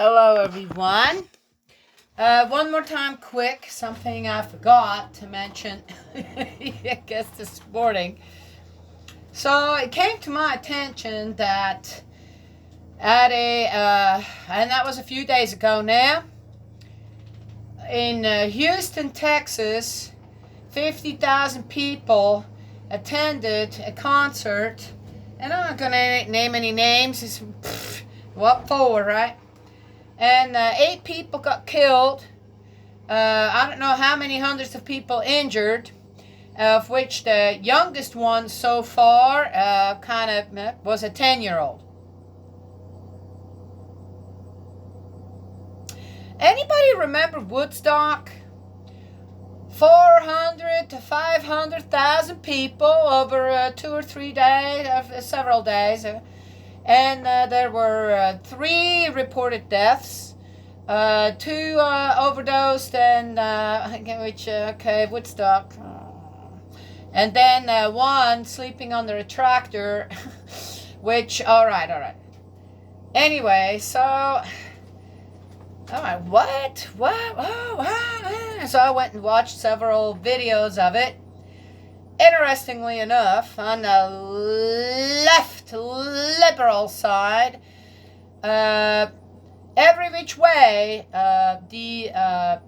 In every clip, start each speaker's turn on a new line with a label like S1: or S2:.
S1: Hello, everyone. One more time, quick, something I forgot to mention, I guess this morning. So it came to my attention that and that was a few days ago now, in Houston, Texas, 50,000 people attended a concert, and I'm not going to name any names. It's what for, right? And 8 people got killed. I don't know how many hundreds of people injured, of which the youngest one so far was a 10-year-old. Anybody remember Woodstock? 400 to 500,000 people over 2 or 3 days, several days. And there were 3 reported deaths, 2 overdosed, and Woodstock. And then 1 sleeping under a tractor, which, all right. Anyway, so, all right, what? Oh. So I went and watched several videos of it. Interestingly enough, on the left liberal side, every which way, the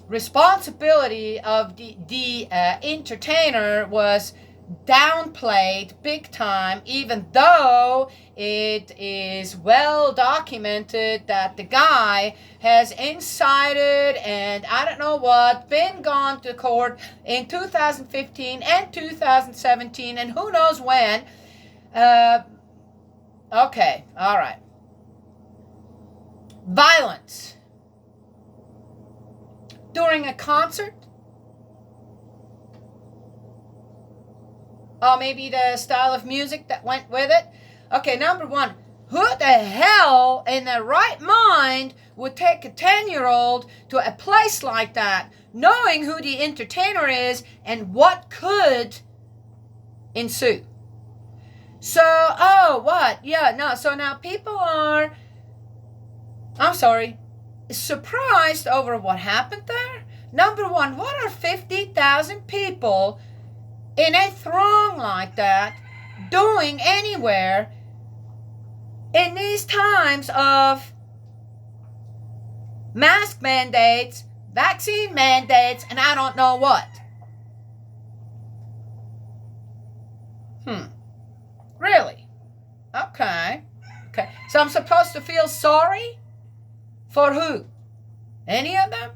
S1: responsibility of the entertainer was downplayed big time, even though it is well documented that the guy has incited and I don't know what, been gone to court in 2015 and 2017 and who knows when. Okay, all right. Violence during a concert. Or maybe the style of music that went with it. Okay, number 1, who the hell in their right mind would take a 10-year-old to a place like that, knowing who the entertainer is and what could ensue? So, so now people are, surprised over what happened there. Number 1, what are 50,000 people in a throng like that doing anywhere in these times of mask mandates, vaccine mandates, and I don't know what? Really? Okay. So I'm supposed to feel sorry? For who? Any of them?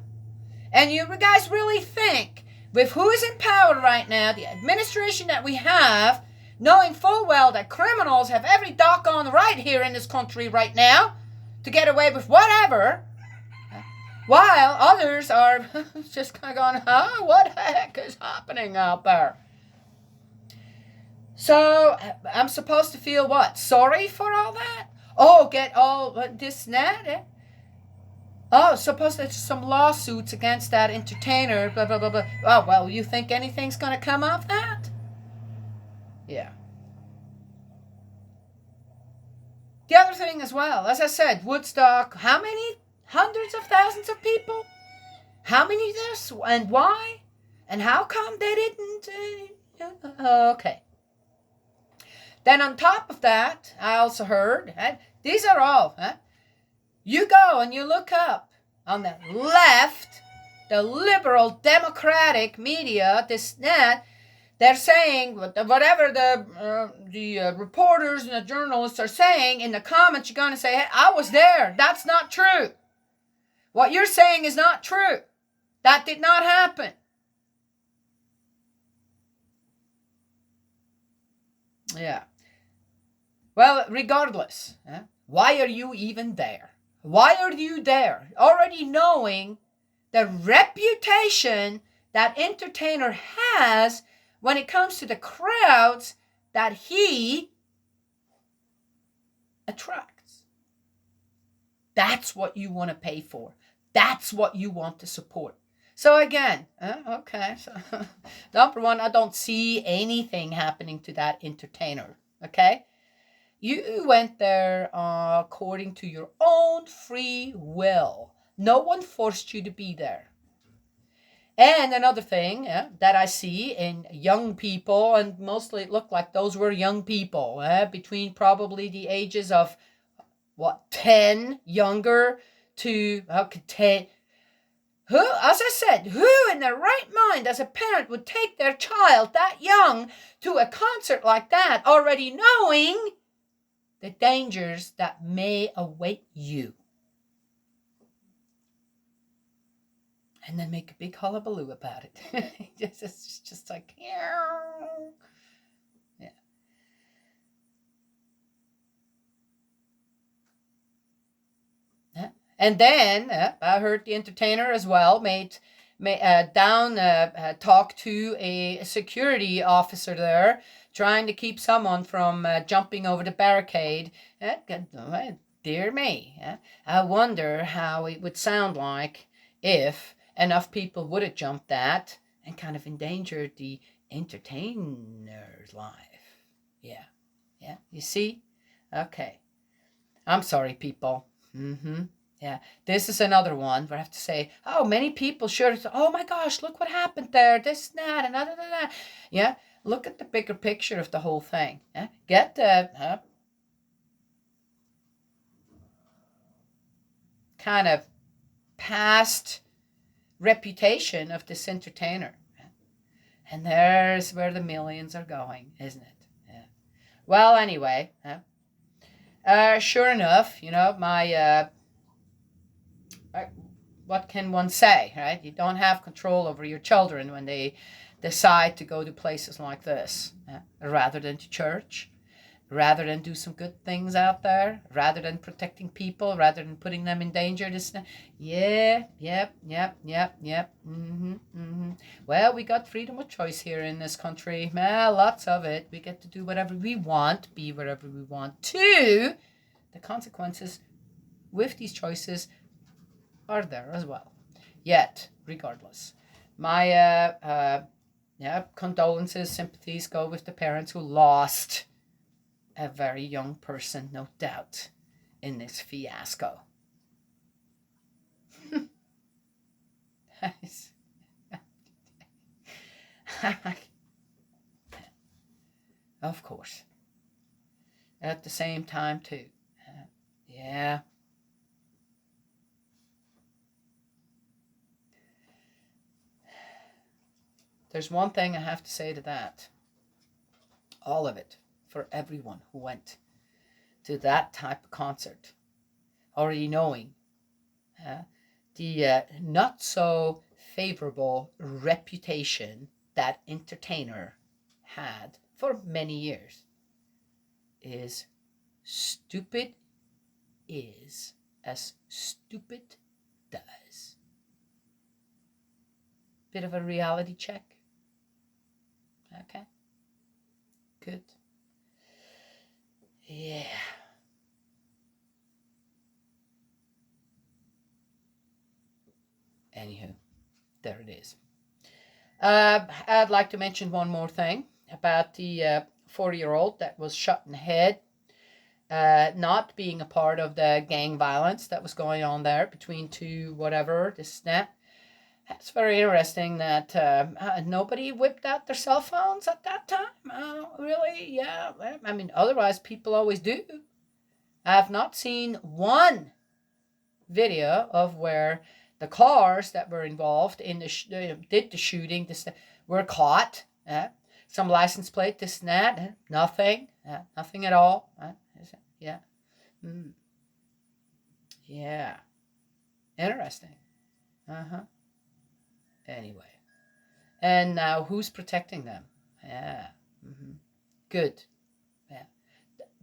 S1: And you guys really think, with who is in power right now, the administration that we have, knowing full well that criminals have every doggone right here in this country right now to get away with whatever, while others are just kind of going, what the heck is happening out there? So I'm supposed to feel what? Sorry for all that? Oh, get all this and that? Oh, suppose there's some lawsuits against that entertainer, blah, blah, blah, blah. Oh, well, you think anything's going to come of that? Yeah. The other thing as well, as I said, Woodstock, how many hundreds of thousands of people? How many this and why? And how come they didn't? Okay. Then on top of that, I also heard, these are all, you go and you look up on the left, the liberal democratic media, they're saying whatever the reporters and the journalists are saying in the comments. You're going to say, hey, I was there. That's not true. What you're saying is not true. That did not happen. Yeah. Well, regardless, why are you even there? Why are you there? Already knowing the reputation that entertainer has when it comes to the crowds that he attracts. That's what you want to pay for. That's what you want to support. So again, so number 1, I don't see anything happening to that entertainer. Okay? You went there according to your own free will. No one forced you to be there. And another thing that I see in young people, and mostly it looked like those were young people, between probably the ages of, 10 younger to, 10. Who, as I said, who in their right mind as a parent would take their child that young to a concert like that, already knowing the dangers that may await you? And then make a big hullabaloo about it. It's just like, yeah. And then I heard the entertainer as well talk to a security officer there, trying to keep someone from jumping over the barricade. Dear me, I wonder how it would sound like if enough people would have jumped that and kind of endangered the entertainer's life. Yeah, you see? Okay. I'm sorry, people. Yeah, this is another one where I have to say, oh, many people sure, oh my gosh, look what happened there, this, that, and that. Yeah, look at the bigger picture of the whole thing. Yeah? Get the kind of past reputation of this entertainer. And there's where the millions are going, isn't it? Yeah. Well, anyway, sure enough, my what can one say, right? You don't have control over your children when they decide to go to places like this, rather than to church, rather than do some good things out there, rather than protecting people, rather than putting them in danger. Yep. Well, we got freedom of choice here in this country. Lots of it. We get to do whatever we want, be wherever we want to. The consequences with these choices are there as well. Yet, regardless, my condolences, sympathies go with the parents who lost a very young person, no doubt, in this fiasco. Of course. At the same time, too. Yeah. There's one thing I have to say to that. All of it, for everyone who went to that type of concert, already knowing the not so favorable reputation that entertainer had for many years, is stupid is as stupid does. Bit of a reality check. Okay. Good. Yeah. Anywho, there it is. I'd like to mention one more thing about the 4-year-old that was shot in the head, not being a part of the gang violence that was going on there between two whatever, this, that. It's very interesting that nobody whipped out their cell phones at that time. Really? Yeah. I mean, otherwise people always do. I have not seen one video of where the cars that were involved in did the shooting were caught. Some license plate, this and that. Nothing. Nothing at all. Yeah. Yeah. Interesting. Anyway. And now who's protecting them? Yeah. Good. Yeah.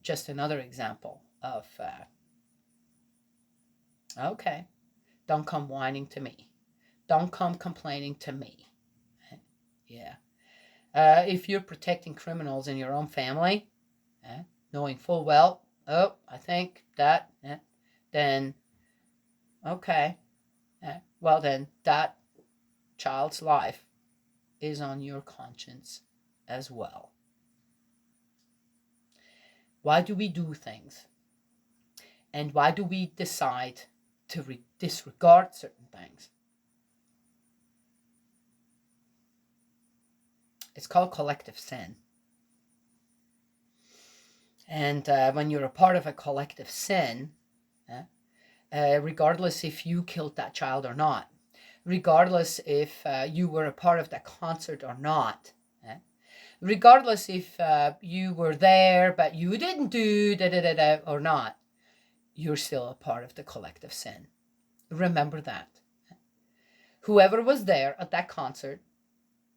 S1: Just another example of, okay, don't come whining to me. Don't come complaining to me. Yeah. If you're protecting criminals in your own family, knowing full well, I think that, then, okay, well then, that child's life is on your conscience as well. Why do we do things? And why do we decide to disregard certain things? It's called collective sin. And when you're a part of a collective sin, regardless if you killed that child or not, regardless if you were a part of that concert or not, regardless if you were there but you didn't do da or not, you're still a part of the collective sin. Remember that. Whoever was there at that concert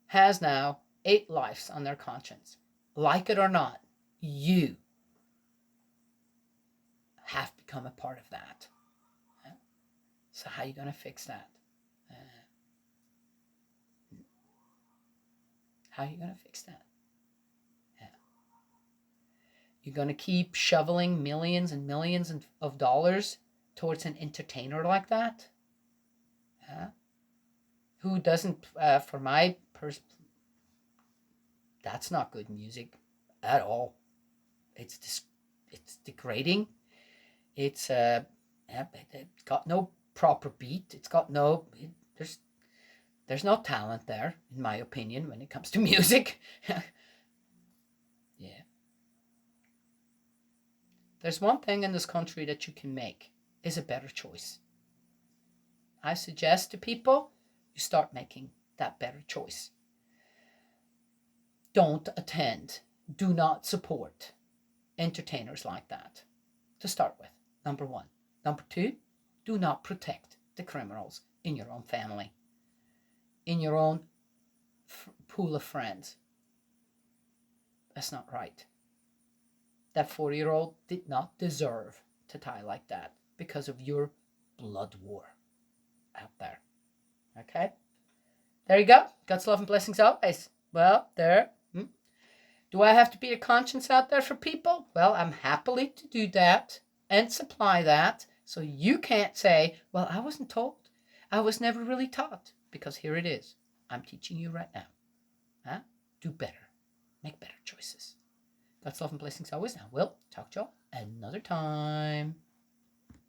S1: has now 8 lives on their conscience. Like it or not, you have become a part of that. So how are you going to fix that? How are you going to fix that? You're going to keep shoveling millions and millions of dollars towards an entertainer like that? Who doesn't, for my person, that's not good music at all. It's degrading. It's got no proper beat. It's got no, there's no talent there, in my opinion, when it comes to music. Yeah. There's one thing in this country that you can make, is a better choice. I suggest to people, you start making that better choice. Don't attend, do not support entertainers like that, to start with, number 1. Number 2, do not protect the criminals in your own family, in your own pool of friends. That's not right. That 4-year-old did not deserve to die like that because of your blood war out there. Okay? There you go. God's love and blessings always. Well, there. Do I have to be a conscience out there for people? Well, I'm happily to do that and supply that. So you can't say, well, I wasn't told. I was never really taught. Because here it is. I'm teaching you right now. Do better. Make better choices. God's love and blessings always. Now, we'll talk to y'all another time.